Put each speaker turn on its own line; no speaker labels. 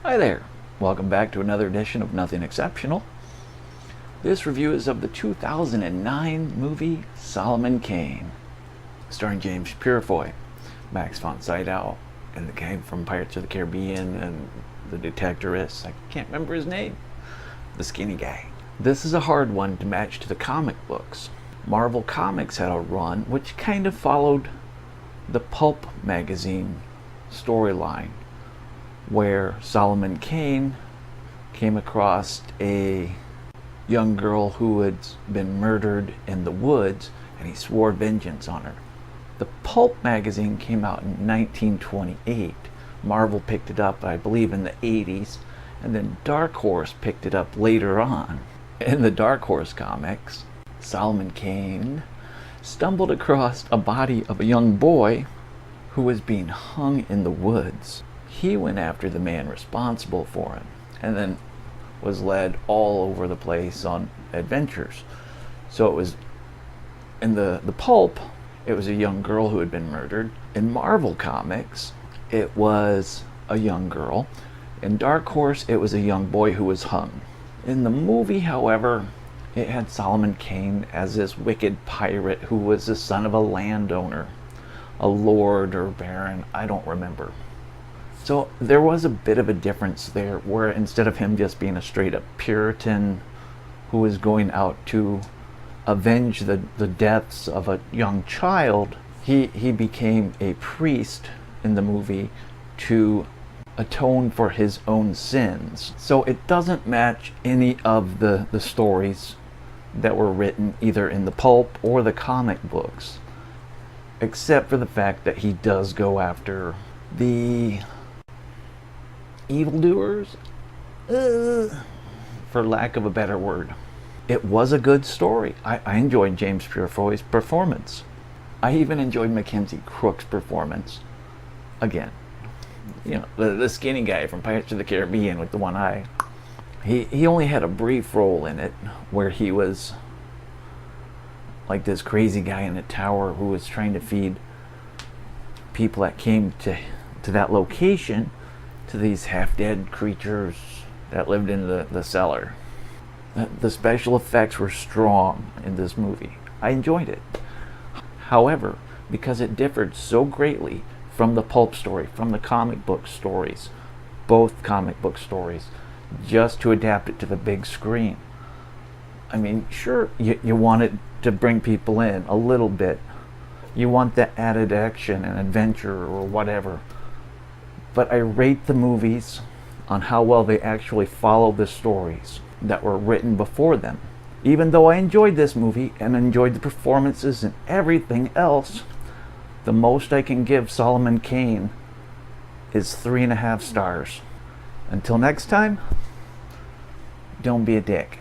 Hi there, welcome back to another edition of Nothing Exceptional. This review is of the 2009 movie Solomon Kane, starring James Purefoy, Max von Sydow, and the guy from Pirates of the Caribbean and the detectorist. I can't remember his name. The skinny guy. This is a hard one to match to the comic books. Marvel Comics had a run which kind of followed the Pulp magazine storyline, where Solomon Kane came across a young girl who had been murdered in the woods, and he swore vengeance on her. The Pulp magazine came out in 1928. Marvel picked it up, I believe, in the 80s, and then Dark Horse picked it up later on. In the Dark Horse comics, Solomon Kane stumbled across a body of a young boy who was being hung in the woods. He went after the man responsible for him, and then was led all over the place on adventures. So it was, in the Pulp, it was a young girl who had been murdered. In Marvel Comics, it was a young girl. In Dark Horse, it was a young boy who was hung. In the movie, however, it had Solomon Kane as this wicked pirate who was the son of a landowner, a lord or baron, I don't remember. So there was a bit of a difference there, where instead of him just being a straight up Puritan who was going out to avenge the deaths of a young child, he became a priest in the movie to atone for his own sins. So it doesn't match any of the stories that were written either in the pulp or the comic books, except for the fact that he does go after the evildoers, for lack of a better word. It was a good story. I enjoyed James Purefoy's performance. I even enjoyed Mackenzie Crook's performance. Again, you know, the skinny guy from Pirates of the Caribbean with the one eye. He only had a brief role in it, where he was like this crazy guy in a tower who was trying to feed people that came to that location to these half-dead creatures that lived in the cellar. The special effects were strong in this movie. I enjoyed it. However, because it differed so greatly from the pulp story, from the comic book stories, both comic book stories, just to adapt it to the big screen. I mean, sure, you want it to bring people in a little bit. You want that added action and adventure or whatever. But I rate the movies on how well they actually follow the stories that were written before them. Even though I enjoyed this movie and enjoyed the performances and everything else, the most I can give Solomon Kane is 3.5 stars. Until next time, don't be a dick.